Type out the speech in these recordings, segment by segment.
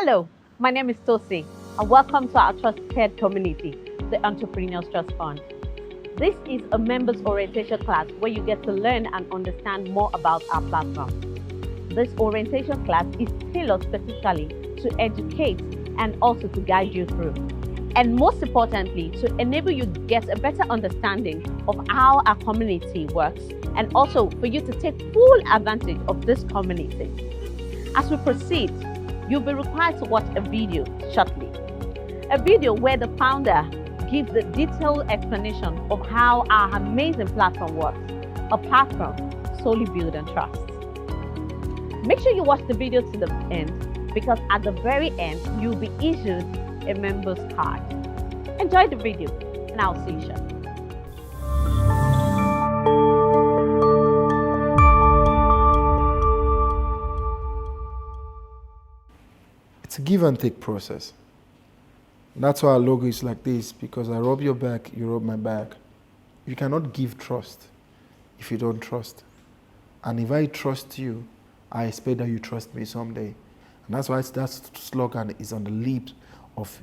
Hello, my name is Tosi, and welcome to our trusted community, the Entrepreneurs Trust Fund. This is a members orientation class where you get to learn and understand more about our platform. This orientation class is tailored specifically to educate and also to guide you through. And most importantly, to enable you to get a better understanding of how our community works and also for you to take full advantage of this community. As we proceed, you'll be required to watch a video shortly. A video where the founder gives the detailed explanation of how our amazing platform works, a platform solely built on trust. Make sure you watch the video to the end because at the very end, you'll be issued a member's card. Enjoy the video and I'll see you shortly. It's a give and take process. That's why our logo is like this, because I rub your back, you rub my back. You cannot give trust if you don't trust. And if I trust you, I expect that you trust me someday. And that's why that slogan is on the lips of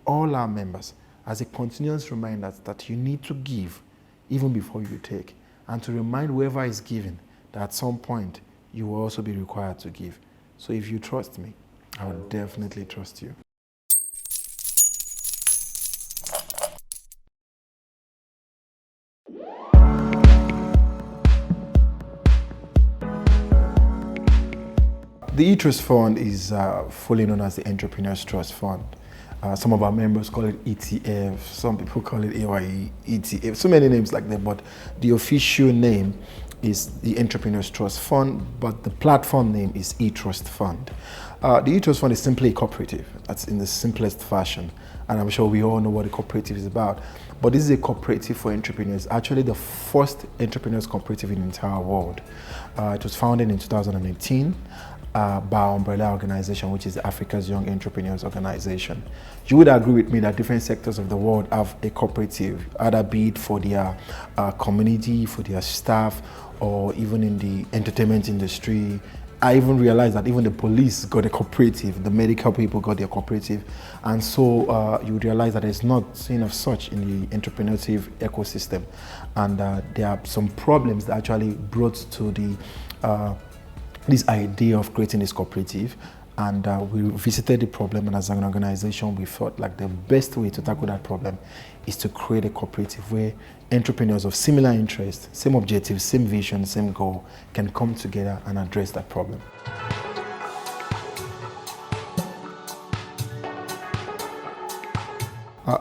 all our members as a continuous reminder that you need to give even before you take. And to remind whoever is giving that at some point you will also be required to give. So if you trust me, I would definitely trust you. The E-Trust Fund is fully known as the Entrepreneurs Trust Fund. Some of our members call it ETF, some people call it AYE, ETF, so many names like that, but the official name is the Entrepreneurs Trust Fund, but the platform name is E-Trust Fund. The E-Trust Fund is simply a cooperative. That's in the simplest fashion, and I'm sure we all know what a cooperative is about. But this is a cooperative for entrepreneurs, actually the first entrepreneurs cooperative in the entire world. It was founded in 2018. By our umbrella organization, which is Africa's Young Entrepreneurs Organization. You would agree with me that different sectors of the world have a cooperative, either be it for their community, for their staff, or even in the entertainment industry. I even realized that even the police got a cooperative, the medical people got their cooperative. And so you would realize that there's not seen of such in the entrepreneurial ecosystem. And there are some problems that actually brought to the this idea of creating this cooperative, and we visited the problem, and as an organization we felt like the best way to tackle that problem is to create a cooperative where entrepreneurs of similar interests, same objectives, same vision, same goal can come together and address that problem.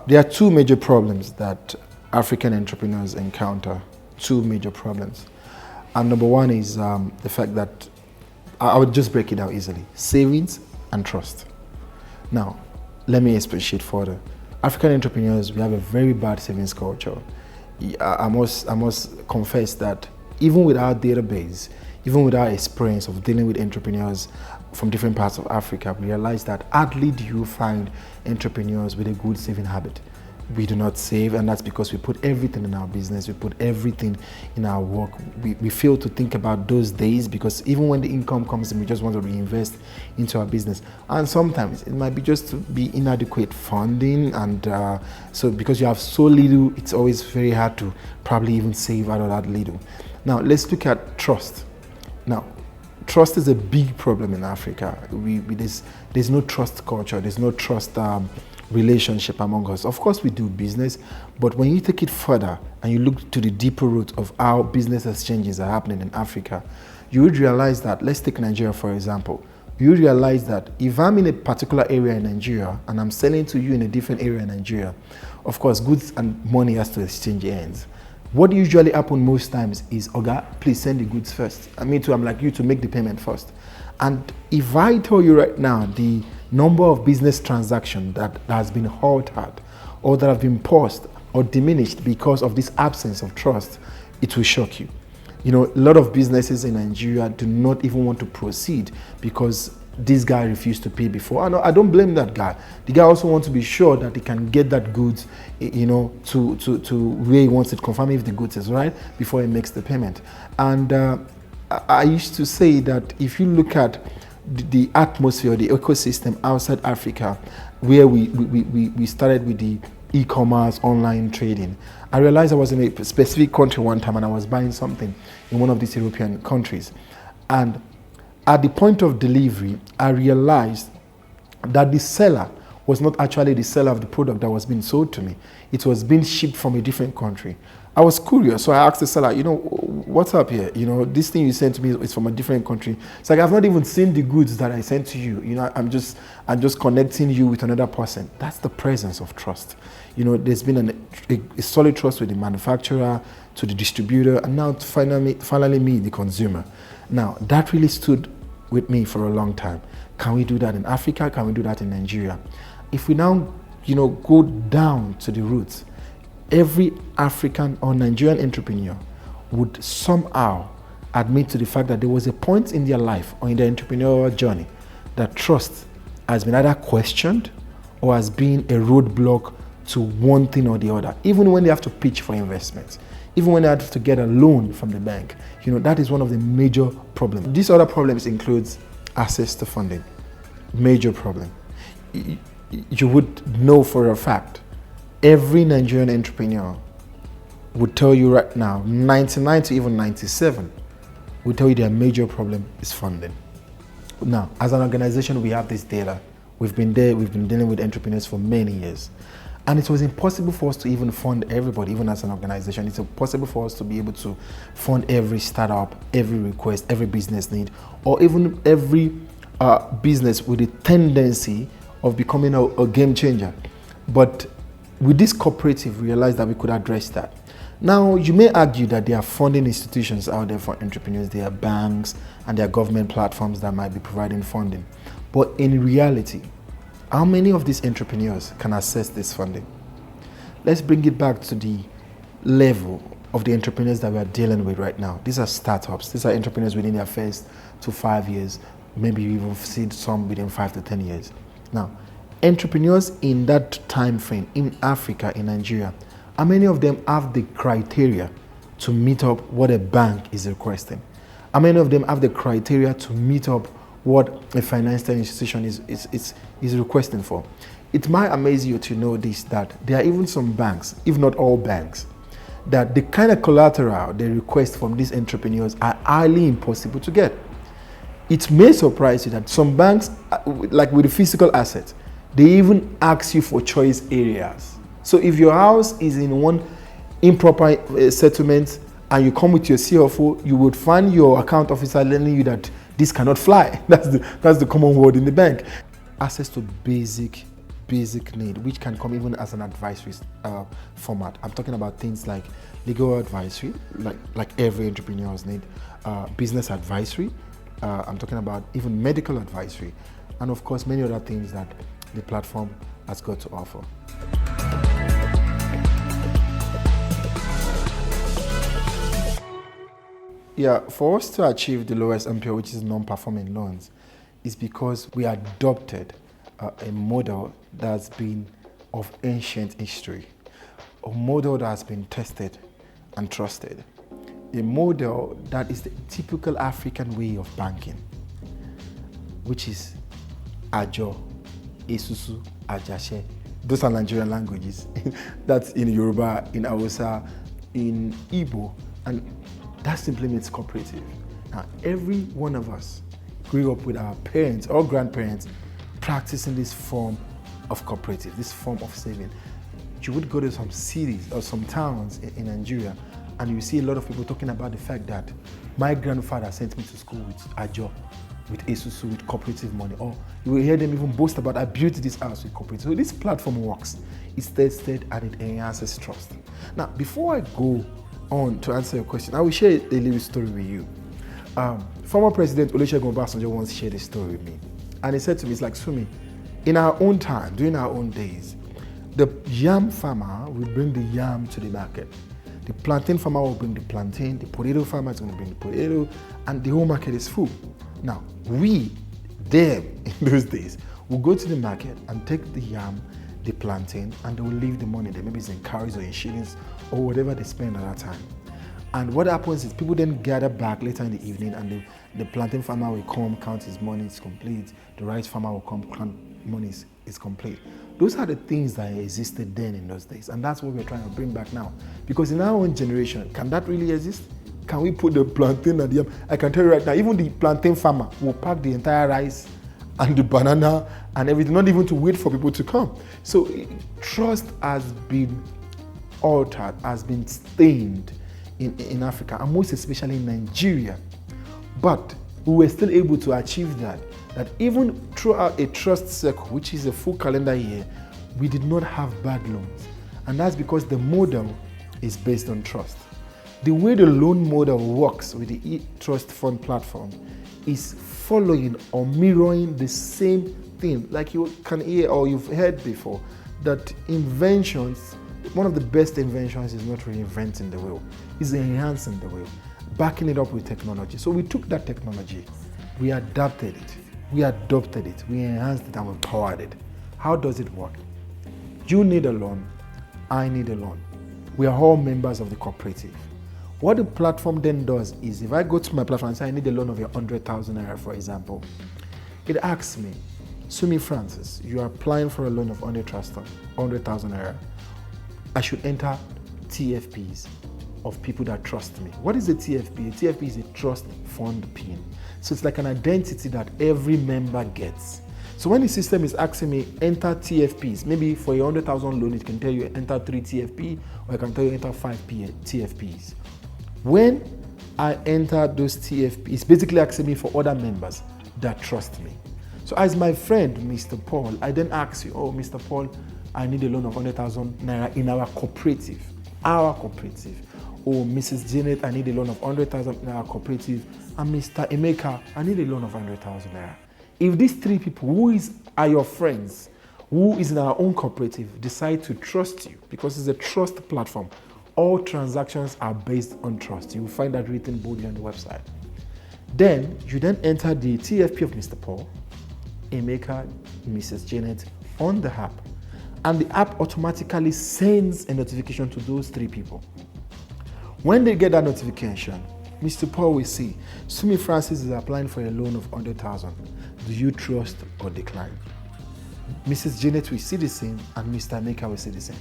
There are two major problems that African entrepreneurs encounter, two major problems. And number one is the fact that I would just break it down easily. Savings and trust. Now, let me expatiate further. African entrepreneurs, we have a very bad savings culture. I must confess that even with our database, even with our experience of dealing with entrepreneurs from different parts of Africa, we realize that hardly do you find entrepreneurs with a good saving habit. We do not save, and that's because we put everything in our business, we put everything in our work. We fail to think about those days because even when the income comes in, we just want to reinvest into our business. And sometimes it might be just to be inadequate funding, and so because you have so little, it's always very hard to probably even save out of that little. Now, let's look at trust. Now, trust is a big problem in Africa. There's no trust culture, there's no trust relationship among us. Of course we do business, but when you take it further and you look to the deeper root of how business exchanges are happening in Africa, you would realize that, let's take Nigeria for example, you would realize that if I'm in a particular area in Nigeria and I'm selling to you in a different area in Nigeria, of course goods and money has to exchange hands. What usually happens most times is, Oga, please send the goods first. And me too, I'm like you to make the payment first. And if I tell you right now the number of business transactions that has been halted or that have been paused or diminished because of this absence of trust, it will shock you. You know, a lot of businesses in Nigeria do not even want to proceed because this guy refused to pay before. I don't blame that guy. The guy also wants to be sure that he can get that goods, you know, to where he wants it, confirm if the goods is right before he makes the payment. And I used to say that if you look at the atmosphere, the ecosystem outside Africa, where we started with the e-commerce, online trading. I realized I was in a specific country one time and I was buying something in one of these European countries. And at the point of delivery, I realized that the seller was not actually the seller of the product that was being sold to me. It was being shipped from a different country. I was curious, so I asked the seller, what's up here? This thing you sent to me is from a different country. It's like, I've not even seen the goods that I sent to you. I'm just connecting you with another person. That's the presence of trust. There's been a solid trust with the manufacturer, to the distributor, and now finally me, the consumer. Now, that really stood with me for a long time. Can we do that in Africa? Can we do that in Nigeria? If we now, go down to the roots, every African or Nigerian entrepreneur would somehow admit to the fact that there was a point in their life or in their entrepreneurial journey that trust has been either questioned or has been a roadblock to one thing or the other. Even when they have to pitch for investments, even when they have to get a loan from the bank, that is one of the major problems. These other problems includes access to funding. Major problem. You would know for a fact, every Nigerian entrepreneur would tell you right now, 99 to even 97, would tell you their major problem is funding. Now, as an organization, we have this data. We've been dealing with entrepreneurs for many years. And it was impossible for us to even fund everybody, even as an organization. It's impossible for us to be able to fund every startup, every request, every business need, or even every business with a tendency of becoming a game changer. But with this cooperative, we realized that we could address that. Now, you may argue that there are funding institutions out there for entrepreneurs. There are banks and there are government platforms that might be providing funding. But in reality, how many of these entrepreneurs can access this funding? Let's bring it back to the level of the entrepreneurs that we are dealing with right now. These are startups. These are entrepreneurs within their first to 5 years. Maybe you even see some within 5 to 10 years. Now, entrepreneurs in that time frame in Africa, in Nigeria, how many of them have the criteria to meet up what a bank is requesting? How many of them have the criteria to meet up what a financial institution is requesting for? It might amaze you to know this, that there are even some banks, if not all banks, that the kind of collateral they request from these entrepreneurs are highly impossible to get. It may surprise you that some banks, like with the physical assets, they even ask you for choice areas. So if your house is in one improper settlement and you come with your CFO, you would find your account officer telling you that this cannot fly. That's the common word in the bank. Access to basic need, which can come even as an advisory format. I'm talking about things like legal advisory, like every entrepreneurs need, business advisory. I'm talking about even medical advisory, and of course many other things that the platform has got to offer. Yeah, for us to achieve the lowest NPL, which is non-performing loans, is because we adopted a model that's been of ancient history, a model that has been tested and trusted, a model that is the typical African way of banking, which is Ajo, Esusu, Ajashe. Those are Nigerian languages. That's in Yoruba, in Hausa, in Igbo, and that simply means cooperative. Now, every one of us grew up with our parents or grandparents practicing this form of cooperative, this form of saving. You would go to some cities or some towns in Nigeria and you see a lot of people talking about the fact that my grandfather sent me to school with Ajo, with Esusu, with cooperative money. Or you will hear them even boast about, I built this house with cooperative. So this platform works. It's tested and it enhances trust. Now, before I go on to answer your question, I will share a little story with you. Former President Olusegun Obasanjo once shared a story with me. And he said to me, it's like, Sumi, in our own time, during our own days, the yam farmer will bring the yam to the market. The plantain farmer will bring the plantain, the potato farmer is going to bring the potato, and the whole market is full. Now, them in those days, will go to the market and take the yam, the plantain, and they will leave the money there. Maybe it's in cowries or in shillings or whatever they spend at that time. And what happens is people then gather back later in the evening, and the plantain farmer will come, count his money, it's complete. The rice farmer will come, count money, is complete. Those are the things that existed then in those days. And that's what we're trying to bring back now. Because in our own generation, can that really exist? Can we put the plantain at the end? I can tell you right now, even the plantain farmer will pack the entire rice and the banana and everything, not even to wait for people to come. So trust has been altered, has been stained in Africa, and most especially in Nigeria. But we were still able to achieve that even throughout a trust cycle, which is a full calendar year, we did not have bad loans. And that's because the model is based on trust. The way the loan model works with the E-TrustFund Platform is following or mirroring the same thing. Like you can hear or you've heard before, that inventions, one of the best inventions is not reinventing the wheel, it's enhancing the wheel, backing it up with technology. So we took that technology, we adapted it, we adopted it, we enhanced it, and we powered it. How does it work? You need a loan, I need a loan. We are all members of the cooperative. What the platform then does is, if I go to my platform and say I need a loan of 100,000 naira, for example, it asks me, Sumi Francis, you are applying for a loan of 100,000 naira. I should enter TFPs of people that trust me. What is a TFP? A TFP is a trust fund PIN. So it's like an identity that every member gets. So when the system is asking me enter TFPs, maybe for a 100,000 loan, it can tell you enter 3 TFP, or it can tell you enter 5 TFPs. When I enter those TFPs, it's basically asking me for other members that trust me. So as my friend, Mr. Paul, I then ask you, oh, Mr. Paul, I need a loan of 100,000 naira in our cooperative. Or Mrs. Janet, I need a loan of 100,000 in our cooperative. And Mr. Emeka, I need a loan of 100,000 naira. If these three people are your friends, who is in our own cooperative, decide to trust you, because it's a trust platform, all transactions are based on trust. You will find that written boldly on the website. Then you then enter the TFP of Mr. Paul, Emeka, Mrs. Janet on the app. And the app automatically sends a notification to those three people. When they get that notification, Mr. Paul will see, Sumi Francis is applying for a loan of 100,000. Do you trust or decline? Mrs. Janet will see the same, and Mr. Emeka will see the same.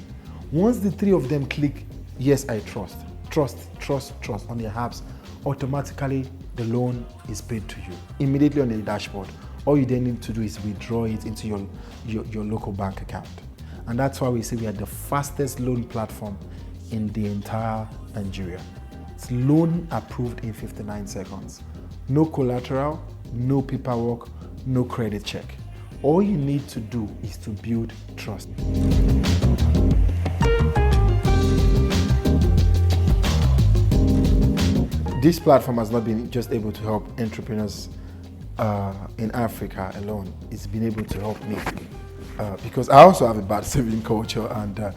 Once the three of them click, yes, I trust on their apps, automatically the loan is paid to you immediately on the dashboard. All you then need to do is withdraw it into your local bank account. And that's why we say we are the fastest loan platform in the entire Nigeria. It's loan approved in 59 seconds. No collateral, no paperwork, no credit check. All you need to do is to build trust. This platform has not been just able to help entrepreneurs in Africa alone. It's been able to help me because I also have a bad saving culture, and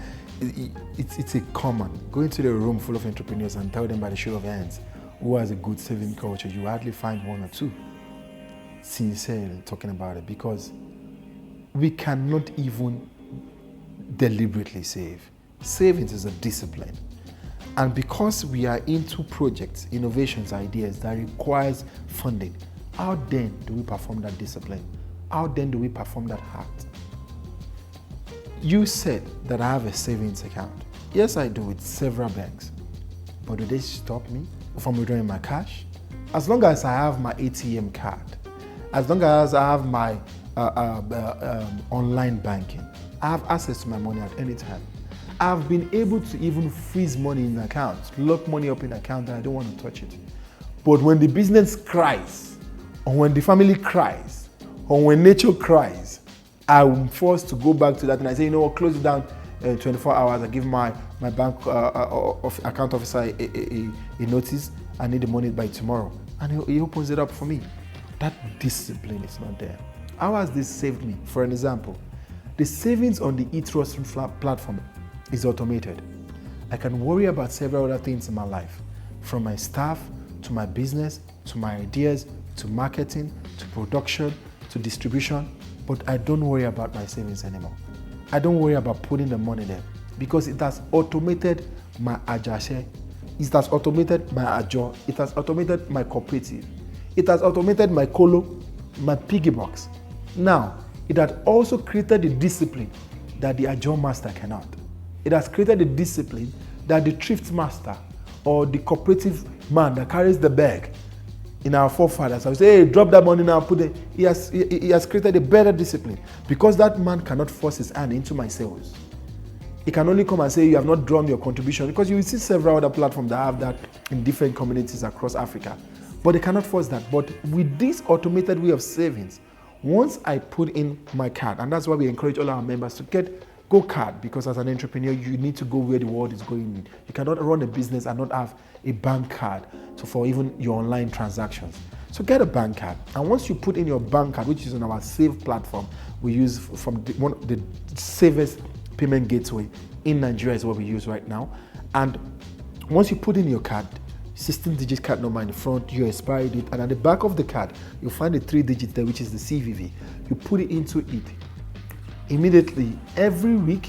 it's a common. Go into the room full of entrepreneurs and tell them by the show of hands who has a good saving culture. You hardly find one or two sincerely talking about it, because we cannot even deliberately save. Savings is a discipline. And because we are into projects, innovations, ideas that requires funding, how then do we perform that discipline? How then do we perform that act? You said that I have a savings account. Yes, I do, with several banks. But do they stop me from withdrawing my cash? As long as I have my ATM card, as long as I have my online banking, I have access to my money at any time. I've been able to even freeze money in accounts, lock money up in account, and I don't want to touch it. But when the business cries, or when the family cries, or when nature cries, I'm forced to go back to that, and I say, you know what, close it down 24 hours. I give my bank account officer a notice. I need the money by tomorrow. And he opens it up for me. That discipline is not there. How has this saved me? For an example, the savings on the E-TrustFund platform is automated. I can worry about several other things in my life, from my staff, to my business, to my ideas, to marketing, to production, to distribution, but I don't worry about my savings anymore. I don't worry about putting the money there, because it has automated my ajase, It has automated my Ajo. It has automated my cooperative. It has automated my colo, my piggy box. Now, it has also created the discipline that the Ajo master cannot. It has created the discipline that the thrift master or the cooperative man that carries the bag in our forefathers, I would say, hey, drop that money now, put it. He has created a better discipline because that man cannot force his hand into my sales. He can only come and say, you have not drawn your contribution, because you will see several other platforms that have that in different communities across Africa. But they cannot force that. But with this automated way of savings, once I put in my card, and that's why we encourage all our members to get Go card, because as an entrepreneur, you need to go where the world is going. You cannot run a business and not have a bank card for even your online transactions. So get a bank card, and once you put in your bank card, which is on our Save platform, we use from the safest payment gateway in Nigeria is what we use right now. And once you put in your card, 16-digit card number in the front, your expiry date, and at the back of the card, you'll find the 3 digits there, which is the CVV. You put it into it. Immediately, every week,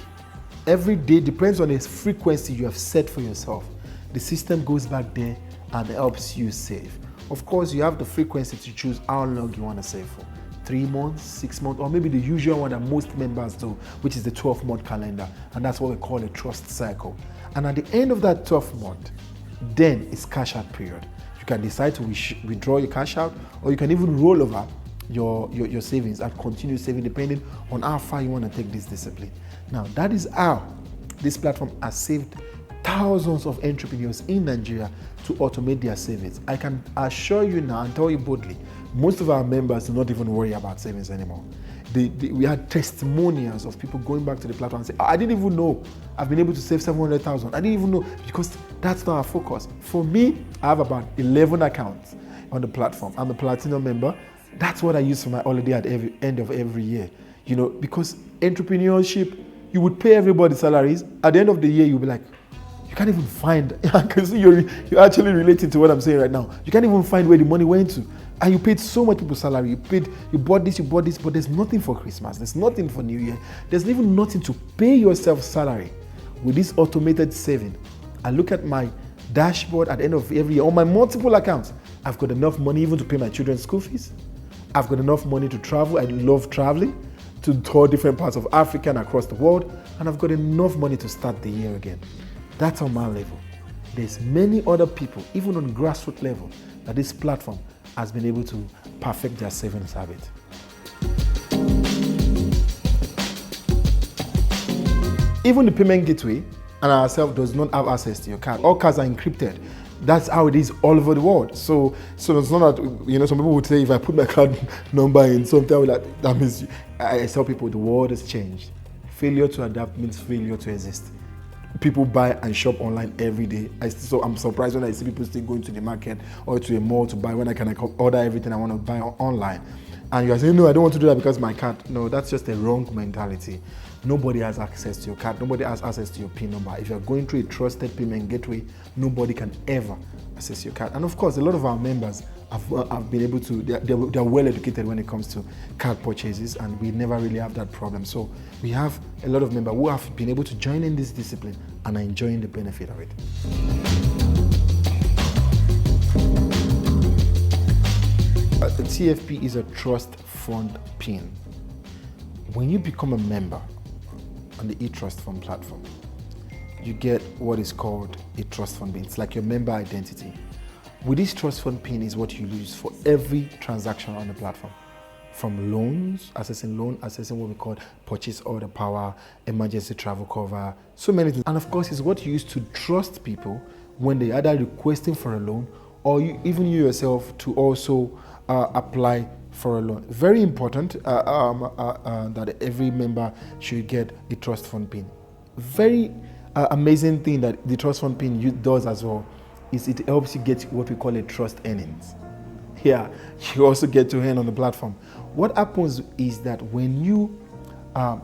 every day, depends on the frequency you have set for yourself. The system goes back there and helps you save. Of course, you have the frequency to choose how long you want to save for. 3 months, 6 months, or maybe the usual one that most members do, which is the 12-month calendar. And that's what we call a trust cycle. And at the end of that 12th month, then it's cash out period. You can decide to withdraw your cash out, or you can even roll over your savings and continue saving depending on how far you want to take this discipline. Now, that is how this platform has saved thousands of entrepreneurs in Nigeria to automate their savings. I can assure you now and tell you boldly, most of our members do not even worry about savings anymore. We had testimonials of people going back to the platform and saying, I didn't even know I've been able to save 700,000. I didn't even know, because that's not our focus. For me, I have about 11 accounts on the platform. I'm a platinum member. That's what I use for my holiday at every end of every year. Because entrepreneurship, you would pay everybody salaries. At the end of the year, you'll be like, you can't even find, because you're actually relating to what I'm saying right now. You can't even find where the money went to. And you paid so much people's salary. You bought this, but there's nothing for Christmas. There's nothing for New Year. There's even nothing to pay yourself salary. With this automated saving, I look at my dashboard at the end of every year on my multiple accounts. I've got enough money even to pay my children's school fees. I've got enough money to travel. I love traveling to tour different parts of Africa and across the world. And I've got enough money to start the year again. That's on my level. There's many other people, even on grassroots level, that this platform has been able to perfect their savings habit. Even the payment gateway and ourselves does not have access to your card. All cards are encrypted. That's how it is all over the world. So it's not that, some people would say, if I put my card number in something, that means I tell people the world has changed. Failure to adapt means failure to exist. People buy and shop online every day. So I'm surprised when I see people still going to the market or to a mall to buy when I can order everything I want to buy online. And you are saying, no, I don't want to do that because my card. No, that's just a wrong mentality. Nobody has access to your card. Nobody has access to your PIN number. If you're going through a trusted payment gateway, nobody can ever access your card. And of course, a lot of our members have been able to, they're well educated when it comes to card purchases, and we never really have that problem. So we have a lot of members who have been able to join in this discipline and are enjoying the benefit of it. The TFP is a trust fund PIN. When you become a member on the E-TrustFund platform, you get what is called a trust fund PIN. It's like your member identity. With this trust fund PIN is what you use for every transaction on the platform. From loans, assessing what we call purchase order power, emergency travel cover, so many things. And of course, it's what you use to trust people when they are either requesting for a loan or even you yourself to also apply for a loan. Very important that every member should get the trust fund PIN. Very amazing thing that the trust fund PIN does as well is it helps you get what we call a trust earnings. Here, you also get to earn on the platform. What happens is that when you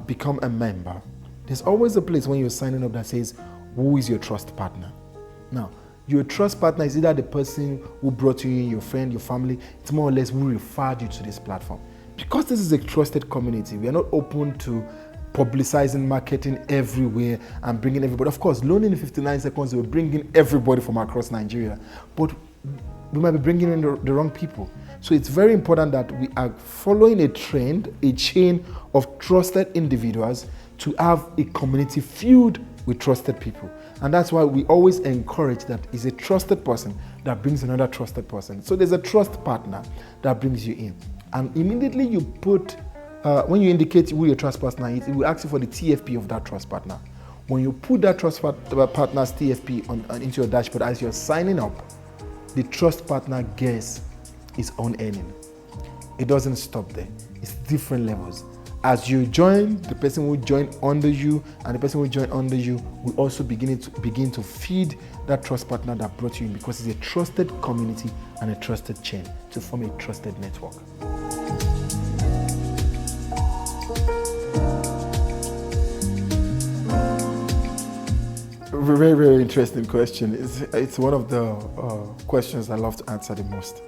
become a member, there's always a place when you're signing up that says, who is your trust partner? Now, your trust partner is either the person who brought you in, your friend, your family. It's more or less who referred you to this platform. Because this is a trusted community, we are not open to publicizing, marketing everywhere and bringing everybody. Of course, loaning in 59 seconds, we're bringing everybody from across Nigeria, but we might be bringing in the wrong people. So it's very important that we are following a trend, a chain of trusted individuals to have a community filled with trusted people. And that's why we always encourage that is a trusted person that brings another trusted person. So there's a trust partner that brings you in. And immediately you put, when you indicate who your trust partner is, it will ask you for the TFP of that trust partner. When you put that trust partner's TFP into your dashboard as you're signing up, the trust partner gets its own earning. It doesn't stop there. It's different levels. As you join, the person will join under you, and the person will join under you will also begin to feed that trust partner that brought you in, because it's a trusted community and a trusted chain to form a trusted network. Very, very interesting question. It's one of the questions I love to answer the most,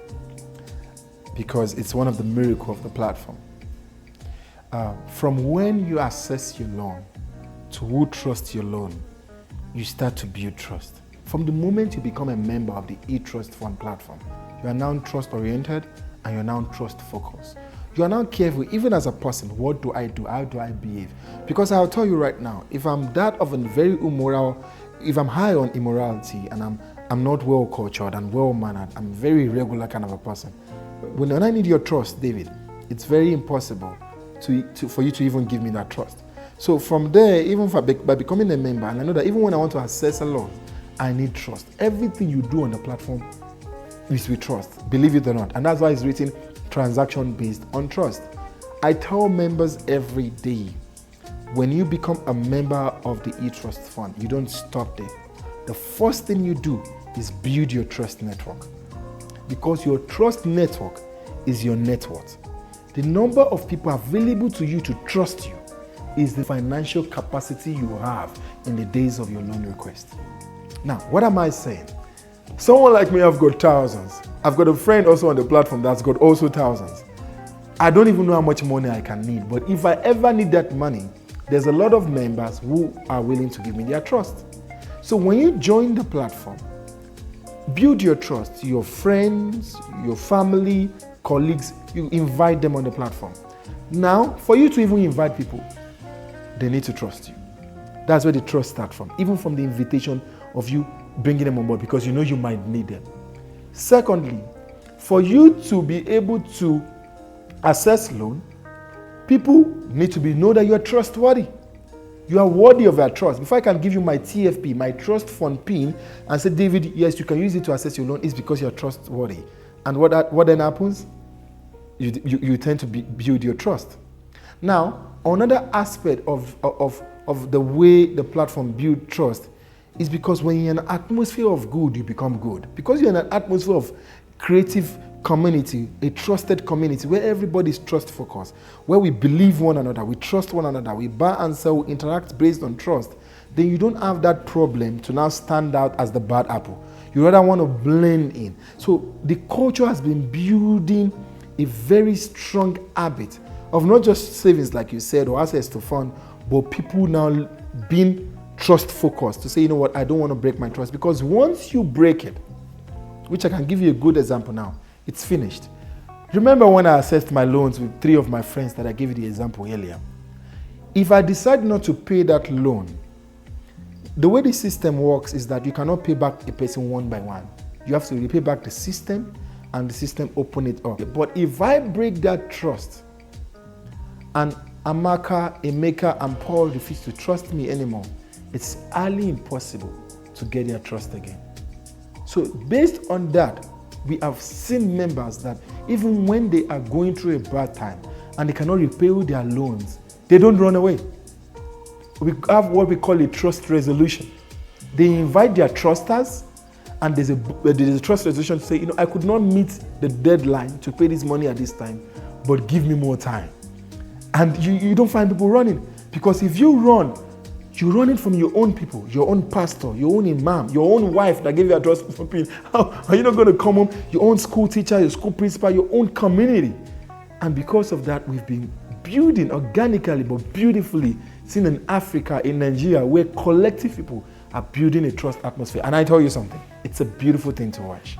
because it's one of the miracles of the platform. From when you assess your loan to who trusts your loan, you start to build trust. From the moment you become a member of the E-TrustFund Platform, you are now trust-oriented and you're now trust-focused. You are now careful, even as a person, what do I do? How do I behave? Because I'll tell you right now, if I'm that of a very immoral, if I'm high on immorality and I'm not well-cultured and well-mannered, I'm a very irregular kind of a person. When I need your trust, David, it's very impossible for you to even give me that trust. So from there, even by becoming a member, and I know that even when I want to access a loan, I need trust. Everything you do on the platform is with trust, believe it or not. And that's why it's written transaction based on trust. I tell members every day, when you become a member of the E-Trust Fund, you don't stop there. The first thing you do is build your trust network, because your trust network is your net worth. The number of people available to you to trust you is the financial capacity you have in the days of your loan request. Now, what am I saying? Someone like me, I've got thousands. I've got a friend also on the platform that's got also thousands. I don't even know how much money I can need, but if I ever need that money, there's a lot of members who are willing to give me their trust. So when you join the platform, build your trust. Your friends, your family, colleagues, you invite them on the platform. Now, for you to even invite people, they need to trust you. That's where the trust starts from, even from the invitation of you bringing them on board, because you know you might need them. Secondly, for you to be able to access loan, people need to know that you are trustworthy. You are worthy of their trust. Before I can give you my TFP, my trust fund PIN, and say, David, yes, you can use it to access your loan, it's because you're trustworthy. And what then happens? You tend to build your trust. Now, another aspect of the way the platform builds trust is because when you're in an atmosphere of good, you become good. Because you're in an atmosphere of creative community, a trusted community where everybody is trust focused, where we believe one another, we trust one another, we buy and sell, we interact based on trust, then you don't have that problem to now stand out as the bad apple. You rather want to blend in. So the culture has been building a very strong habit of not just savings, like you said, or access to fund, but people now being trust focused to say, you know what, I don't want to break my trust, because once you break it, which I can give you a good example now, it's finished. Remember when I assessed my loans with 3 of my friends that I gave you the example earlier? If I decide not to pay that loan, the way the system works is that you cannot pay back a person one by one. You have to repay back the system, and the system open it up. But if I break that trust, and Amaka, Emeka, and Paul refuse to trust me anymore, it's highly impossible to get their trust again. So based on that, we have seen members that even when they are going through a bad time and they cannot repay their loans, they don't run away. We have what we call a trust resolution. They invite their trusters, and there's a trust resolution to say, you know, I could not meet the deadline to pay this money at this time, but give me more time. And you don't find people running, because if you run it from your own people, your own pastor, your own imam, your own wife that gave you a trust for paying. How are you not going to come home? Your own school teacher, your school principal, your own community. And because of that, we've been building organically but beautifully seen in Africa, in Nigeria, where collective people are building a trust atmosphere. And I tell you something, it's a beautiful thing to watch.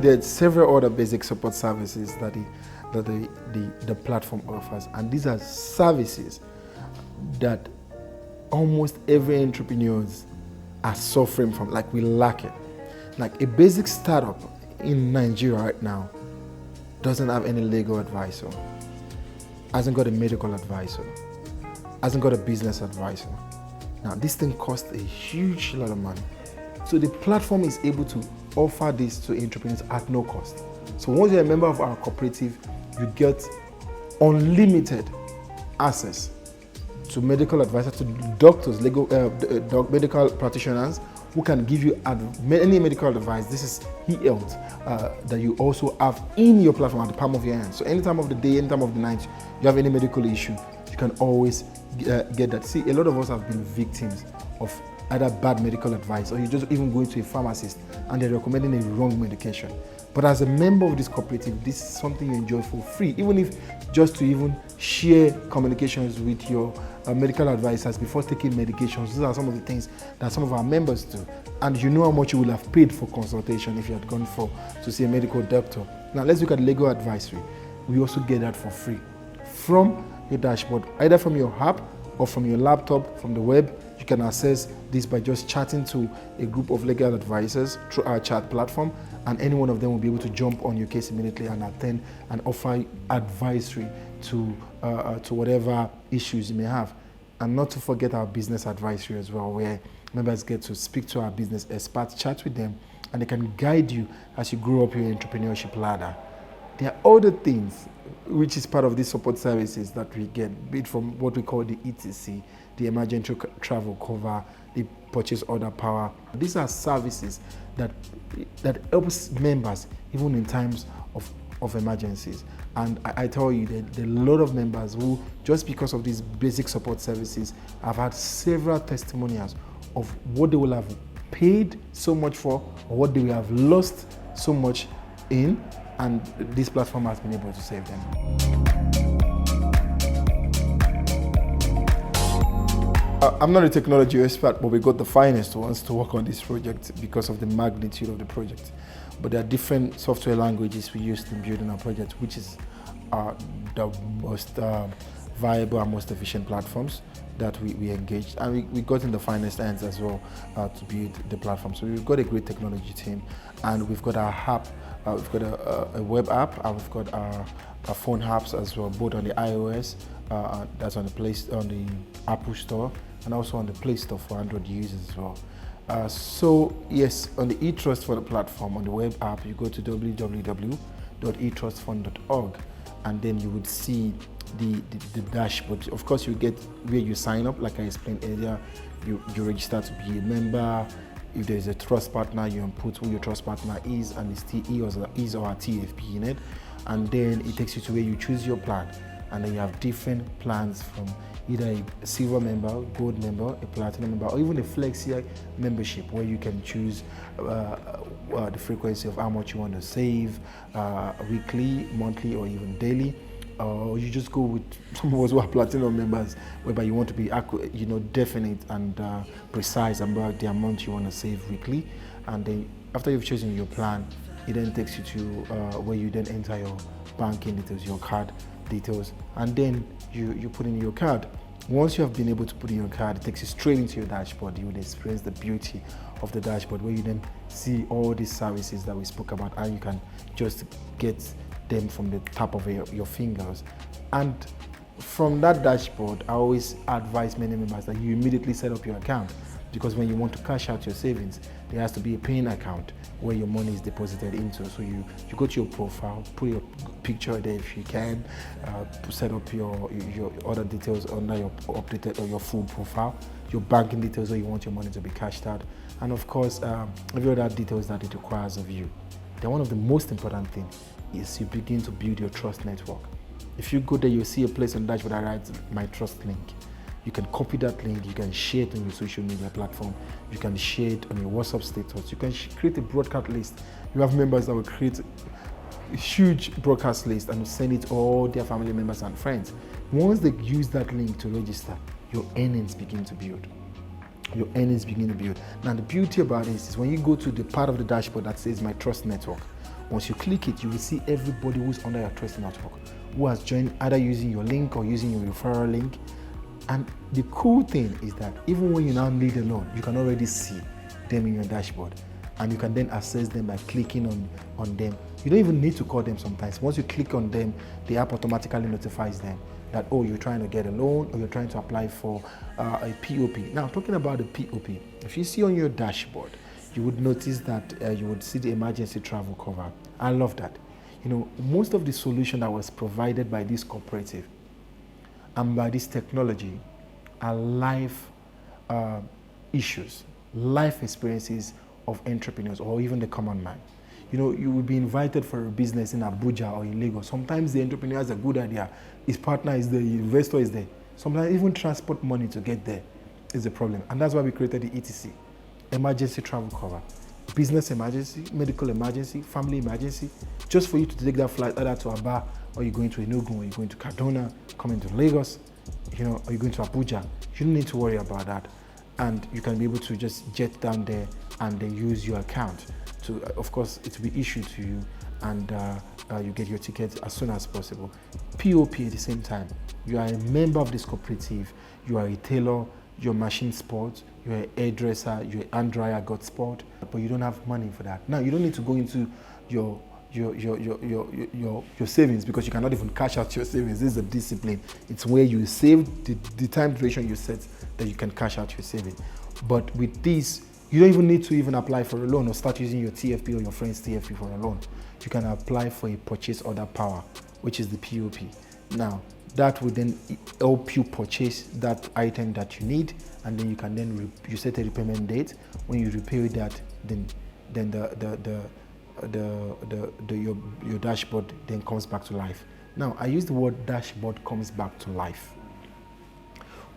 There are several other basic support services that the platform offers, and these are services that almost every entrepreneurs are suffering from, like we lack it. Like a basic startup in Nigeria right now doesn't have any legal advisor, hasn't got a medical advisor, hasn't got a business advisor. Now this thing costs a huge lot of money. So the platform is able to offer this to entrepreneurs at no cost. So once you're a member of our cooperative, you get unlimited access to medical advisors, to doctors, medical practitioners who can give you any medical advice. This is e-health that you also have in your platform at the palm of your hand. So any time of the day, any time of the night, you have any medical issue, you can always get that. See, a lot of us have been victims of either bad medical advice, or you just even going to a pharmacist and they're recommending a wrong medication. But as a member of this cooperative, this is something you enjoy for free, even if just to even share communications with your medical advisors before taking medications. These are some of the things that some of our members do. And you know how much you will have paid for consultation if you had gone to see a medical doctor. Now let's look at legal advisory. We also get that for free from your dashboard, either from your app or from your laptop, from the web. You can access this by just chatting to a group of legal advisors through our chat platform, and any one of them will be able to jump on your case immediately and attend and offer advisory to whatever issues you may have. And not to forget our business advisory as well, where members get to speak to our business experts, chat with them, and they can guide you as you grow up your entrepreneurship ladder. There are other things which is part of these support services that we get, be it from what we call the ETC, the emergency travel cover, the purchase order power. These are services that helps members even in times of emergencies. And I tell you that there are a lot of members who, just because of these basic support services, have had several testimonials of what they will have paid so much for, or what they will have lost so much in, and this platform has been able to save them. I'm not a technology expert, but we got the finest ones to work on this project because of the magnitude of the project. But there are different software languages we use in building our project, which is the most viable and most efficient platforms that we engaged. And we got in the finest hands as well to build the platform. So we've got a great technology team, and we've got our app. We've got a web app, and we've got our phone apps as well, both on the iOS, that's on the Apple Store, and also on the Play Store for Android users as well. So yes, on the E-TrustFund Platform, on the web app, you go to www.etrustfund.org, and then you would see the dashboard. Of course, you get where you sign up, like I explained earlier. You register to be a member. If there is a trust partner, you input who your trust partner is, and it's his or her TFP in it. And then it takes you to where you choose your plan. And then you have different plans, from either a silver member, gold member, a platinum member, or even a flexi membership, where you can choose the frequency of how much you want to save, weekly, monthly, or even daily. Or you just go with some of us who are platinum members, whereby you want to be definite and precise about the amount you want to save weekly. And then after you've chosen your plan, it then takes you to where you then enter your banking details, your card details, and then you put in your card. Once you have been able to put in your card, it takes you straight into your dashboard. You will experience the beauty of the dashboard, where you then see all these services that we spoke about, and you can just get them from the tap of your fingers. And from that dashboard, I always advise many members that you immediately set up your account, because when you want to cash out your savings, there has to be a paying account where your money is deposited into. So you go to your profile, put your picture there if you can, set up your other details under your updated or your full profile, your banking details where you want your money to be cashed out, and of course every other details that it requires of you. Then one of the most important things is you begin to build your trust network. If you go there, you'll see a place on the dashboard that writes My Trust link. You can copy that link, you can share it on your social media platform, you can share it on your WhatsApp status, you can create a broadcast list. You have members that will create huge broadcast list and send it to all their family members and friends. Once they use that link to register, your earnings begin to build. Your earnings begin to build. Now, the beauty about this is when you go to the part of the dashboard that says My Trust Network, once you click it, you will see everybody who's under your Trust Network, who has joined either using your link or using your referral link. And the cool thing is that even when you now need a loan, you can already see them in your dashboard. And you can then access them by clicking on them. You don't even need to call them sometimes. Once you click on them, the app automatically notifies them that, oh, you're trying to get a loan or you're trying to apply for a POP. Now, talking about the POP, if you see on your dashboard, you would notice that you would see the emergency travel cover. I love that. You know, most of the solution that was provided by this cooperative and by this technology are life issues, life experiences of entrepreneurs or even the common man. You know, you will be invited for a business in Abuja or in Lagos. Sometimes the entrepreneur has a good idea. His partner is there, the investor is there. Sometimes even transport money to get there is a problem. And that's why we created the ETC, emergency travel cover. Business emergency, medical emergency, family emergency, just for you to take that flight either to Aba or you're going to Enugu or you're going to Kaduna, coming to Lagos, you know, or you're going to Abuja. You don't need to worry about that. And you can be able to just jet down there and then use your account to, of course, it will be issued to you and you get your ticket as soon as possible. POP at the same time. You are a member of this cooperative, you are a tailor, you're machine sport, you're a hairdresser, you're a hand dryer, got sport, but you don't have money for that. Now, you don't need to go into your savings because you cannot even cash out your savings. This is a discipline. It's where you save the time duration you set that you can cash out your savings. But with this, you don't even need to even apply for a loan or start using your TFP or your friend's TFP for a loan. You can apply for a purchase order power, which is the POP. Now, that will then help you purchase that item that you need, and then you can then you set a repayment date. When you repay that, then your dashboard then comes back to life. Now, I use the word dashboard comes back to life.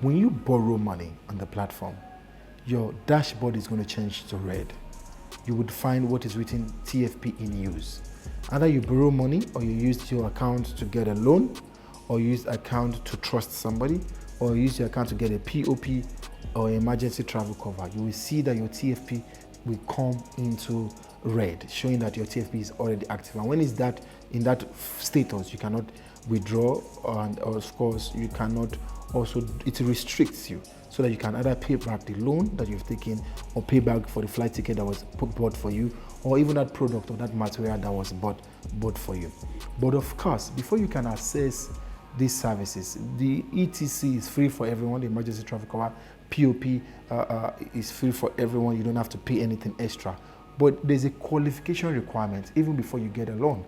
When you borrow money on the platform, your dashboard is going to change to red. You would find what is written TFP in use. Either you borrow money or you use your account to get a loan, or use account to trust somebody, or use your account to get a POP or emergency travel cover. You will see that your TFP will come into red, showing that your TFP is already active. And when is that in that status, you cannot withdraw, and of course you cannot also, it restricts you so that you can either pay back the loan that you've taken or pay back for the flight ticket that was bought for you, or even that product or that material that was bought for you. But of course, before you can access these services, the ETC is free for everyone, the emergency travel cover. POP is free for everyone. You don't have to pay anything extra. But there's a qualification requirement even before you get a loan.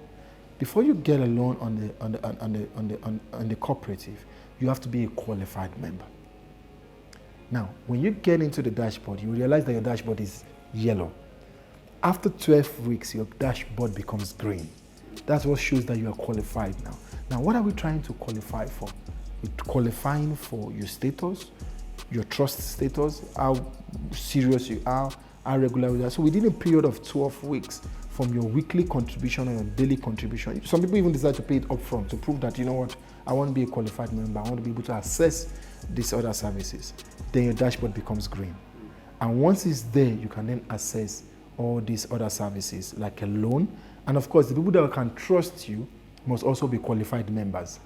Before you get a loan on the cooperative, you have to be a qualified member. Now, when you get into the dashboard, you realize that your dashboard is yellow. After 12 weeks, your dashboard becomes green. That's what shows that you are qualified now. Now, what are we trying to qualify for? We're qualifying for your status, your trust status, how serious you are, how regular you are. So within a period of 12 weeks, from your weekly contribution or your daily contribution, some people even decide to pay it upfront to prove that, you know what, I want to be a qualified member, I want to be able to access these other services. Then your dashboard becomes green. And once it's there, you can then access all these other services like a loan. And of course, the people that can trust you must also be qualified members.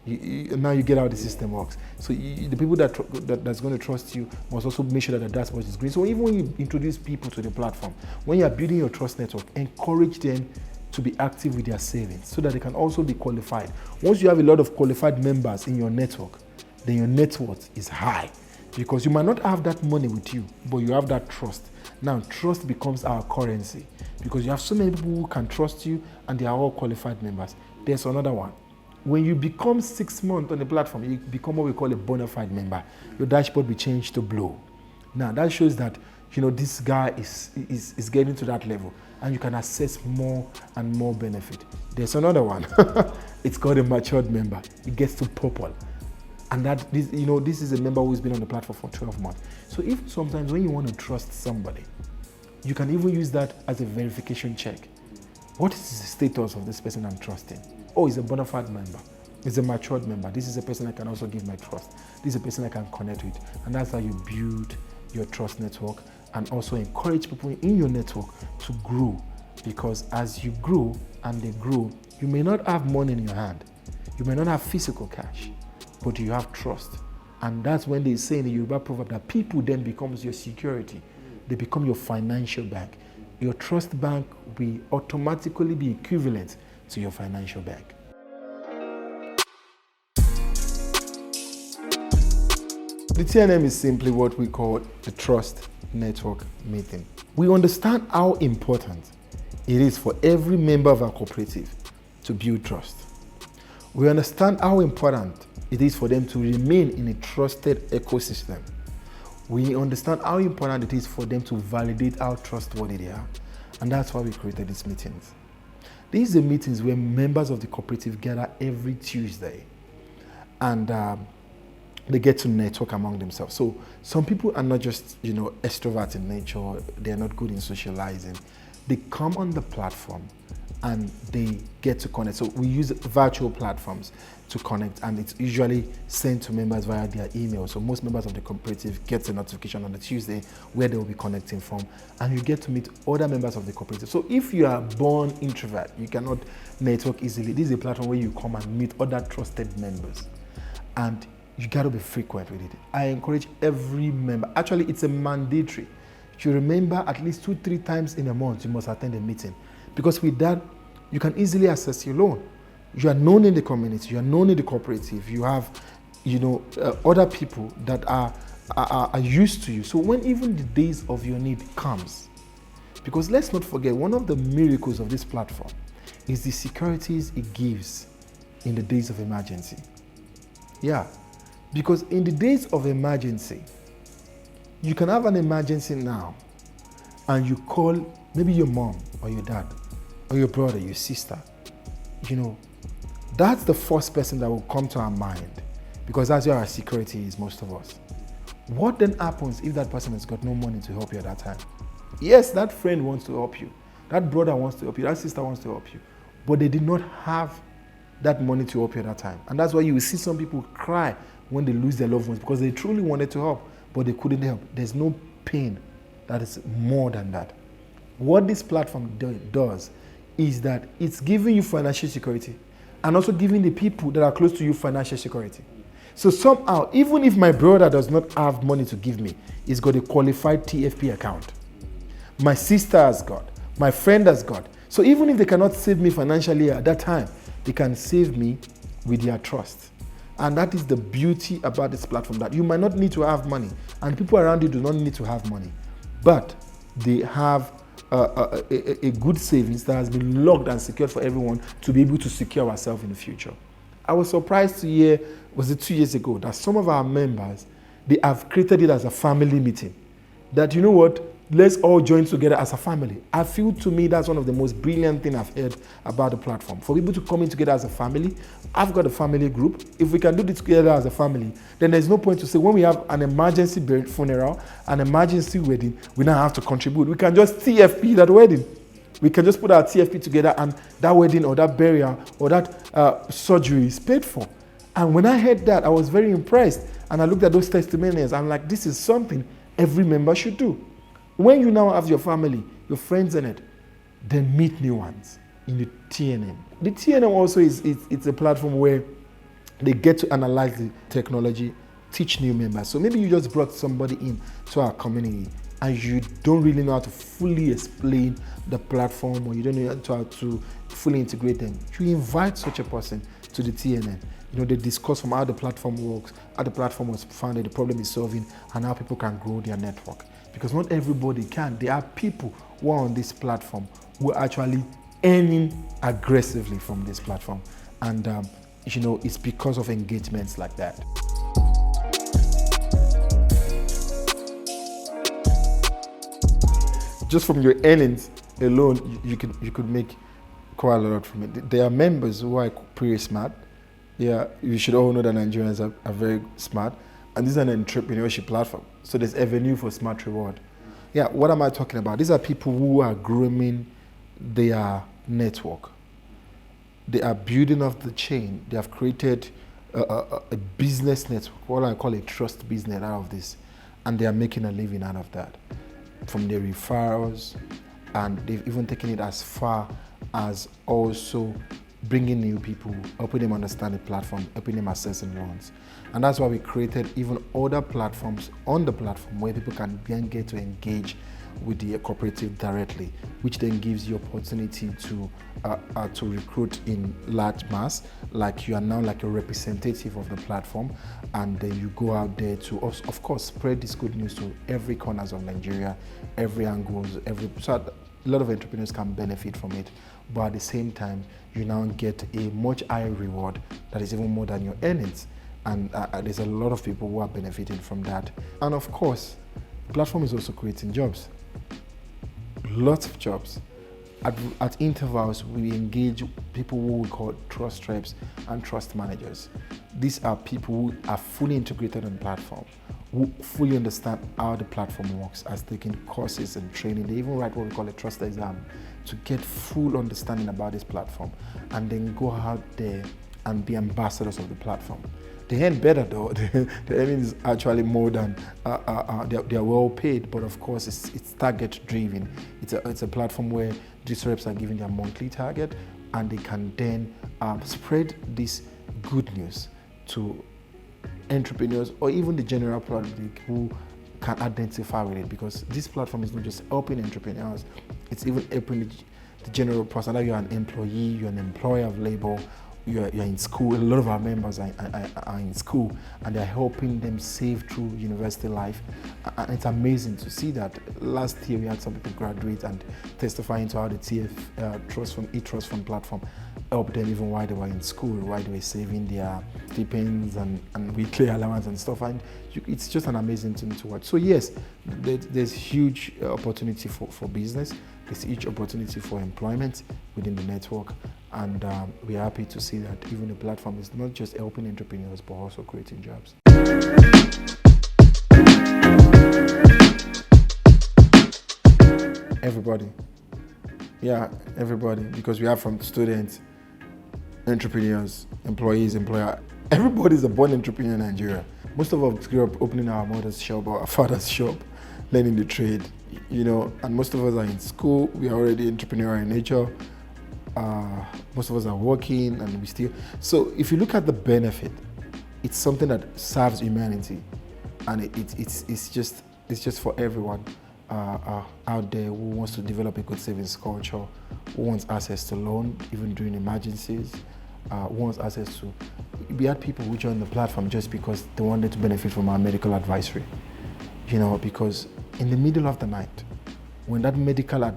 Now you get how the system works. So the people that's going to trust you must also make sure that the dashboard is green. So even when you introduce people to the platform, when you are building your trust network, encourage them to be active with their savings so that they can also be qualified. Once you have a lot of qualified members in your network, then your net worth is high, because you might not have that money with you, but you have that trust. Now, trust becomes our currency because you have so many people who can trust you and they are all qualified members. There's another one. When you become 6 months on the platform, you become what we call a bona fide member. Your dashboard will change to blue. Now, that shows that, you know, this guy is getting to that level and you can access more and more benefit. There's another one. It's called a matured member. It gets to purple. And this is a member who's been on the platform for 12 months. So if sometimes when you want to trust somebody, you can even use that as a verification check. What is the status of this person I'm trusting? Oh, he's a bona fide member. He's a matured member. This is a person I can also give my trust. This is a person I can connect with. And that's how you build your trust network and also encourage people in your network to grow. Because as you grow and they grow, you may not have money in your hand. You may not have physical cash, but you have trust. And that's when they say in the Yoruba proverb that people then becomes your security. They become your financial bank. Your trust bank will automatically be equivalent to your financial bank. The TNM is simply what we call the trust network meeting. We understand how important it is for every member of our cooperative to build trust. We understand how important it is for them to remain in a trusted ecosystem. We understand how important it is for them to validate how trustworthy they are. And that's why we created these meetings. These are meetings where members of the cooperative gather every Tuesday. And they get to network among themselves. So some people are not just, extroverts in nature. They're not good in socializing. They come on the platform and they get to connect. So we use virtual platforms to connect, and it's usually sent to members via their email. So most members of the cooperative get a notification on the Tuesday where they will be connecting from, and you get to meet other members of the cooperative. So if you are born introvert, you cannot network easily, this is a platform where you come and meet other trusted members, and you got to be frequent with it. I encourage every member, actually it's a mandatory. If you remember, at least 2-3 times in a month, you must attend a meeting. Because with that, you can easily access your loan. You are known in the community, you are known in the cooperative, you have, other people that are used to you. So when even the days of your need comes, because let's not forget, one of the miracles of this platform is the securities it gives in the days of emergency. Yeah, because in the days of emergency, you can have an emergency now and you call maybe your mom or your dad or your brother, your sister. That's the first person that will come to our mind, because that's where our security is, most of us. What then happens if that person has got no money to help you at that time? Yes, that friend wants to help you. That brother wants to help you. That sister wants to help you. But they did not have that money to help you at that time. And that's why you will see some people cry when they lose their loved ones, because they truly wanted to help, but they couldn't help. There's no pain that is more than that. What this platform does is that it's giving you financial security and also giving the people that are close to you financial security. So somehow, even if my brother does not have money to give me, he's got a qualified TFP account. My sister has got, my friend has got. So even if they cannot save me financially at that time, they can save me with their trust. And that is the beauty about this platform, that you might not need to have money, and people around you do not need to have money, but they have a good savings that has been locked and secured for everyone to be able to secure ourselves in the future. I was surprised to hear, was it 2 years ago, that some of our members, they have created it as a family meeting. That, let's all join together as a family. I feel, to me, that's one of the most brilliant things I've heard about the platform. For people to come in together as a family, I've got a family group. If we can do this together as a family, then there's no point to say when we have an emergency funeral, an emergency wedding, we now have to contribute. We can just TFP that wedding. We can just put our TFP together, and that wedding or that burial or that surgery is paid for. And when I heard that, I was very impressed. And I looked at those testimonials. I'm like, this is something every member should do. When you now have your family, your friends in it, then meet new ones in the TNM. The TNM also it's a platform where they get to analyze the technology, teach new members. So maybe you just brought somebody in to our community and you don't really know how to fully explain the platform, or you don't know how to fully integrate them. You invite such a person to the TNM. They discuss from how the platform works, how the platform was founded, the problem is solving, and how people can grow their network. Because not everybody can. There are people who are on this platform who are actually earning aggressively from this platform. And, it's because of engagements like that. Just from your earnings alone, you could make quite a lot from it. There are members who are pretty smart. Yeah, you should all know that Nigerians are very smart. And this is an entrepreneurship platform. So there's avenue for smart reward. Yeah, what am I talking about? These are people who are grooming their network. They are building up the chain. They have created a business network, what I call a trust business out of this. And they are making a living out of that from their referrals. And they've even taken it as far as also bringing new people, helping them understand the platform, helping them accessing loans. And that's why we created even other platforms on the platform where people can then get to engage with the cooperative directly, which then gives you opportunity to recruit in large mass. Like you are now like a representative of the platform, and then you go out there to, of course, spread this good news to every corners of Nigeria, every angles, so a lot of entrepreneurs can benefit from it. But at the same time, you now get a much higher reward that is even more than your earnings. And there's a lot of people who are benefiting from that. And of course, the platform is also creating jobs. Lots of jobs. At intervals, we engage people who we call trust reps and trust managers. These are people who are fully integrated on the platform, who fully understand how the platform works, as taking courses and training. They even write what we call a trust exam to get full understanding about this platform, and then go out there and be ambassadors of the platform. They earn better though. The earning is actually more than they're well paid, but of course it's target driven. It's a platform where these reps are given their monthly target, and they can then spread this good news to entrepreneurs or even the general public who can identify with it, because this platform is not just helping entrepreneurs, it's even helping the general person. Like you're an employee, you're an employer of labor, you're in school. A lot of our members are in school, and they're helping them save through university life. And it's amazing to see that. Last year we had some people graduate and testifying to how the E-TrustFund Platform helped them even while they were in school, while they were saving their stipends and weekly allowance and stuff. And it's just an amazing thing to watch. So yes, there's huge opportunity for business. There's huge opportunity for employment within the network. And we're happy to see that even the platform is not just helping entrepreneurs, but also creating jobs. Everybody. Yeah, everybody. Because we have from students, entrepreneurs, employees, employer. Everybody's a born entrepreneur in Nigeria. Most of us grew up opening our mother's shop or our father's shop, learning the trade, and most of us are in school. We are already entrepreneurial in nature. Most of us are working, and we still. So if you look at the benefit, it's something that serves humanity, and it's just for everyone out there who wants to develop a good savings culture, who wants access to loan even during emergencies, who wants access to. We had people who joined the platform just because they wanted to benefit from our medical advisory, because in the middle of the night, when that medical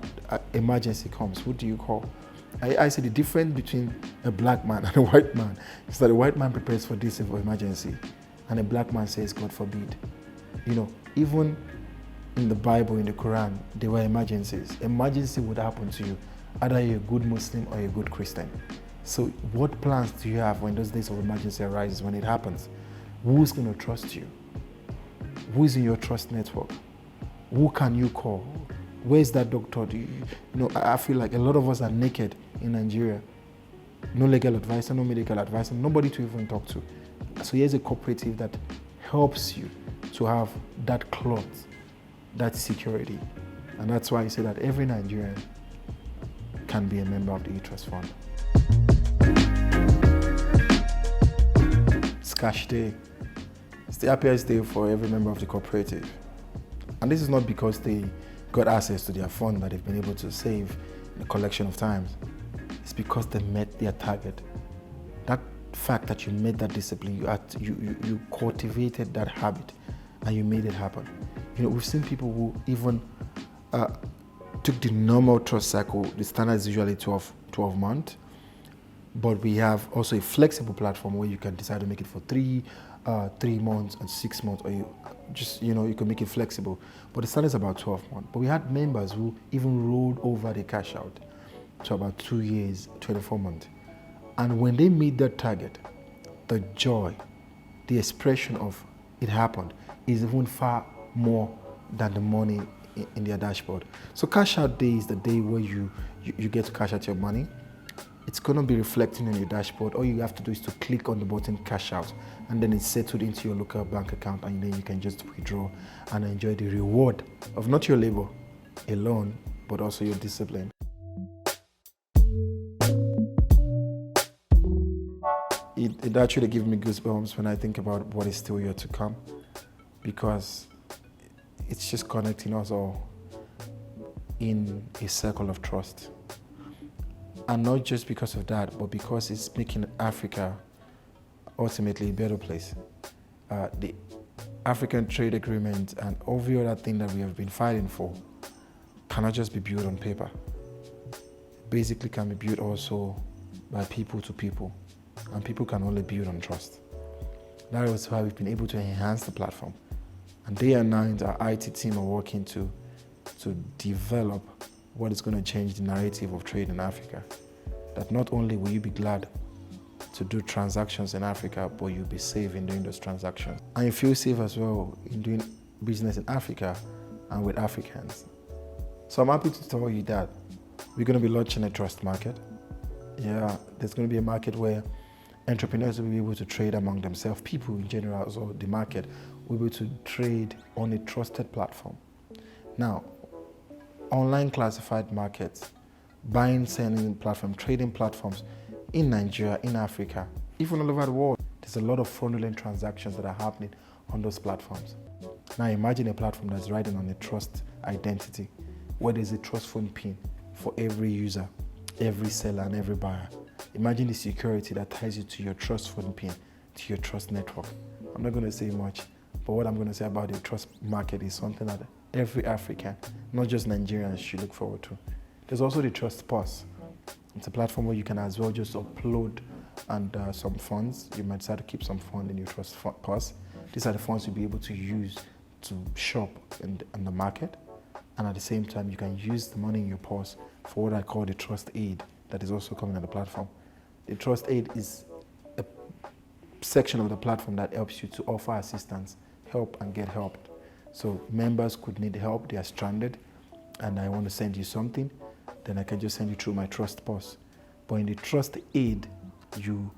emergency comes, who do you call? I say the difference between a black man and a white man is that a white man prepares for this for emergency, and a black man says, God forbid. Even in the Bible, in the Quran, there were emergencies. Emergency would happen to you, either you're a good Muslim or you're a good Christian. So what plans do you have when those days of emergency arises, when it happens? Who's going to trust you? Who is in your trust network? Who can you call? Where's that doctor? I feel like a lot of us are naked in Nigeria. No legal advisor, no medical advisor, nobody to even talk to. So here's a cooperative that helps you to have that cloth, that security. And that's why I say that every Nigerian can be a member of the E-Trust Fund. It's cash day. It's the happiest day for every member of the cooperative. And this is not because they got access to their fund that they've been able to save in a collection of times. It's because they met their target. That fact that you made that discipline, you cultivated that habit, and you made it happen. We've seen people who even took the normal trust cycle. The standard is usually 12 months, but we have also a flexible platform where you can decide to make it for 3 months and 6 months, or you can make it flexible. But the standard is about 12 months. But we had members who even rolled over the cash out to about 2 years, 24 months. And when they meet that target, the joy, the expression of it happened is even far more than the money in their dashboard. So cash out day is the day where you you get to cash out your money. It's going to be reflecting on your dashboard. All you have to do is to click on the button cash out, and then it's settled into your local bank account, and then you can just withdraw and enjoy the reward of not your labor alone, but also your discipline. It actually gives me goosebumps when I think about what is still yet to come, because it's just connecting us all in a circle of trust. And not just because of that, but because it's making Africa ultimately a better place. The African Trade Agreement and every other thing that we have been fighting for cannot just be built on paper. Basically can be built also by people to people, and people can only build on trust. That is why we've been able to enhance the platform. And day and night, our IT team are working to develop what is going to change the narrative of trade in Africa. That not only will you be glad to do transactions in Africa, but you'll be safe in doing those transactions. And you feel safe as well in doing business in Africa and with Africans. So I'm happy to tell you that we're going to be launching a trust market. Yeah, there's going to be a market where entrepreneurs will be able to trade among themselves. People in general, as well, the market will be able to trade on a trusted platform. Now, online classified markets, buying, selling platform, trading platforms in Nigeria, in Africa, even all over the world, there's a lot of fraudulent transactions that are happening on those platforms. Now imagine a platform that's riding on a trust identity, where there's a trust fund PIN for every user, every seller, and every buyer. Imagine the security that ties you to your trust fund PIN, to your trust network. I'm not going to say much, but what I'm going to say about the trust market is something that every African, not just Nigerians, should look forward to. There's also the Trust Purse. It's a platform where you can as well just upload and some funds. You might decide to keep some fund in your Trust Purse. These are the funds you'll be able to use to shop in the market. And at the same time, you can use the money in your purse for what I call the Trust Aid that is also coming on the platform. The Trust Aid is a section of the platform that helps you to offer assistance, help and get helped. So members could need help, they are stranded, and I want to send you something, then I can just send you through my Trust Purse. But in the Trust Aid, you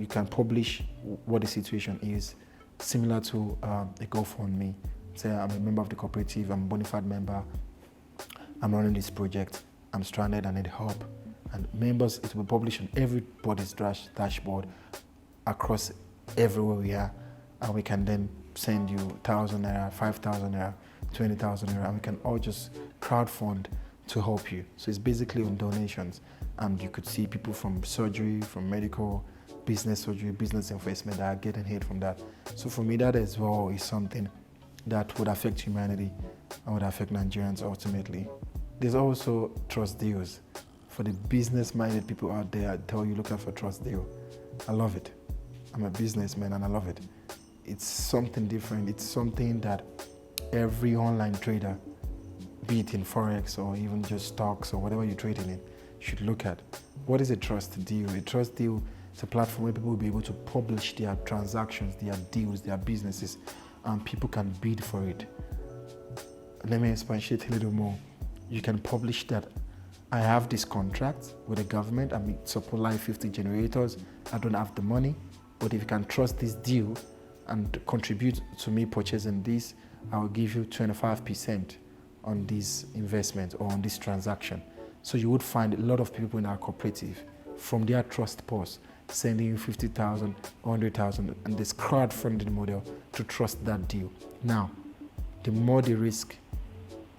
can publish what the situation is, similar to a GoFundMe. Say I'm a member of the cooperative, I'm a bona fide member, I'm running this project, I'm stranded, I need help. And members, it will be published on everybody's dashboard across everywhere we are, and we can then send you 1,000 naira, 5,000 naira, 20,000 naira, and we can all just crowdfund to help you. So it's basically on donations, and you could see people from surgery, from medical, business surgery, business investment that are getting hit from that. So for me, that as well is something that would affect humanity and would affect Nigerians ultimately. There's also trust deals. For the business-minded people out there, I tell you, look out for trust deal. I love it. I'm a businessman and I love it. It's something different. It's something that every online trader, be it in Forex or even just stocks or whatever you're trading in, should look at. What is a trust deal? A trust deal is a platform where people will be able to publish their transactions, their deals, their businesses, and people can bid for it. Let me expatiate a little more. You can publish that I have this contract with the government, I'm supply 50 generators, I don't have the money, but if you can trust this deal and contribute to me purchasing this, I will give you 25% on this investment or on this transaction. So you would find a lot of people in our cooperative from their trust purse sending you 50,000, 100,000, and this crowdfunding model to trust that deal. Now, the more the risk,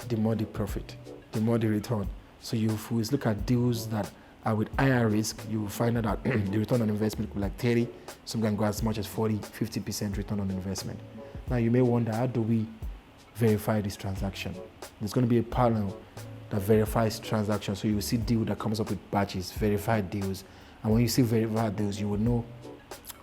the more the profit, the more the return. So you always look at deals that are with higher risk, you will find out that the return on investment could be like 30, some can go as much as 40, 50% return on investment. Now you may wonder, how do we verify this transaction? There's going to be a panel that verifies transactions. So you will see deal that comes up with badges, verified deals. And when you see verified deals, you will know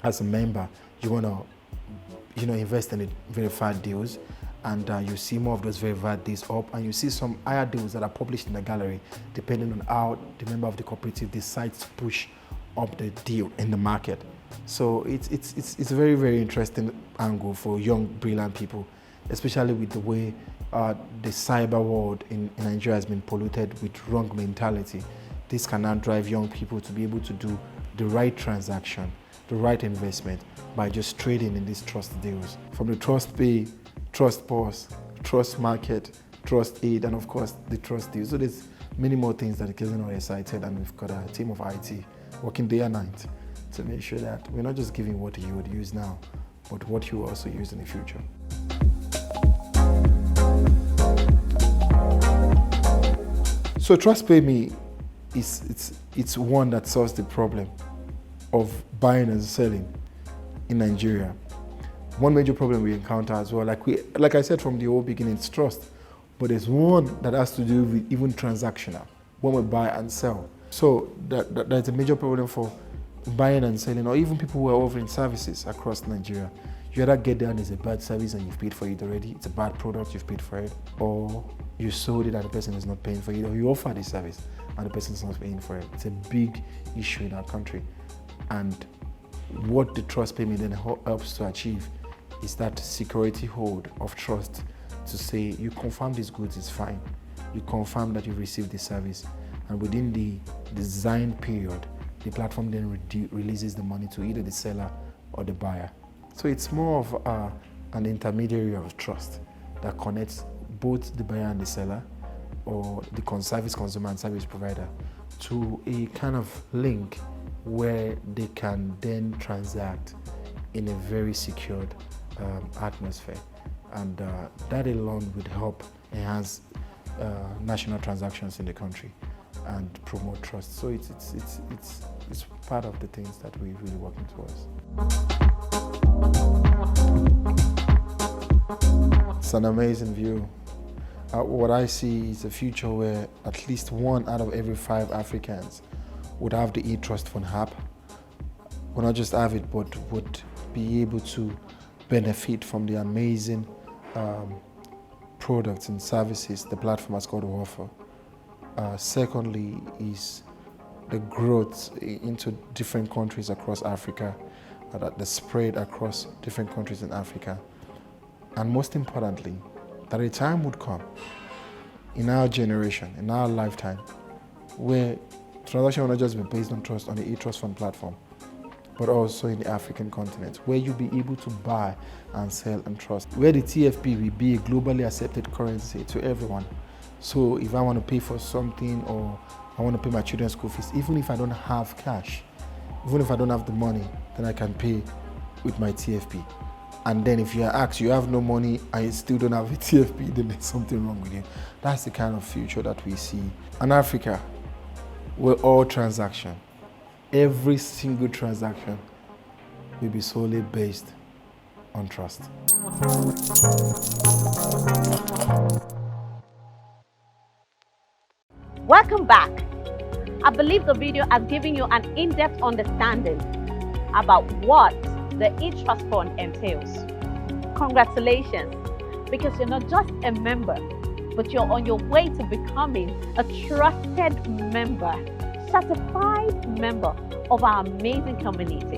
as a member, you want to invest in the verified deals. And you see more of those verified deals up, and you see some higher deals that are published in the gallery, depending on how the member of the cooperative decides to push up the deal in the market. So it's a very, very interesting angle for young, brilliant people, especially with the way the cyber world in Nigeria has been polluted with wrong mentality. This can now drive young people to be able to do the right transaction, the right investment by just trading in these trust deals. From the trust pay, trust pause, trust market, trust aid, and of course the trust deal. So there's many more things that get us excited, and we've got a team of IT working day and night to make sure that we're not just giving what you would use now, but what you will also use in the future. So TrustPayMe it's one that solves the problem of buying and selling in Nigeria. One major problem we encounter as well, like I said from the whole beginning, it's trust. But there's one that has to do with even transactional, when we buy and sell. So that's a major problem for buying and selling, or even people who are offering services across Nigeria. You either get there and it's a bad service and you've paid for it already, it's a bad product, you've paid for it, or you sold it and the person is not paying for it, or you offer the service and the person is not paying for it. It's a big issue in our country. And what the TrustPayMe then helps to achieve is that security hold of trust to say you confirm these goods is fine, you confirm that you've received the service, and within the design period, the platform then releases the money to either the seller or the buyer. So it's more of an intermediary of trust that connects both the buyer and the seller, or the service consumer and service provider, to a kind of link where they can then transact in a very secured atmosphere. And that alone would help enhance national transactions in the country and promote trust. So it's part of the things that we're really working towards. It's an amazing view. What I see is a future where at least 1 out of every 5 Africans would have the E-TrustFund app. Will not just have it, but would be able to benefit from the amazing products and services the platform has got to offer. Secondly is the growth into different countries across Africa, the spread across different countries in Africa. And most importantly, that a time would come in our generation, in our lifetime, where transaction will not just be based on trust on the E-TrustFund platform, but also in the African continent, where you'll be able to buy and sell and trust, where the TFP will be a globally accepted currency to everyone. So if I want to pay for something, or I want to pay my children's school fees, even if I don't have cash, even if I don't have the money, then I can pay with my TFP. And then if you are asked, you have no money and you still don't have a TFP, then there's something wrong with you. That's the kind of future that we see. In Africa, where all transaction, every single transaction will be solely based on trust. Welcome back. I believe the video has given you an in-depth understanding about what the E-TrustFund entails. Congratulations, because you're not just a member, but you're on your way to becoming a trusted member, certified member of our amazing community.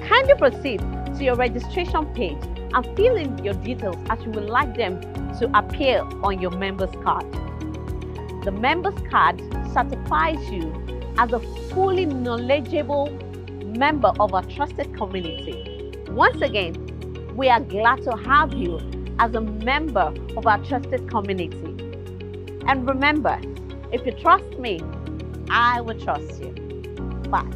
Kindly proceed to your registration page and fill in your details as you would like them to appear on your member's card. The member's card certifies you as a fully knowledgeable member of our trusted community. Once again, we are glad to have you as a member of our trusted community. And remember, if you trust me, I will trust you. Bye.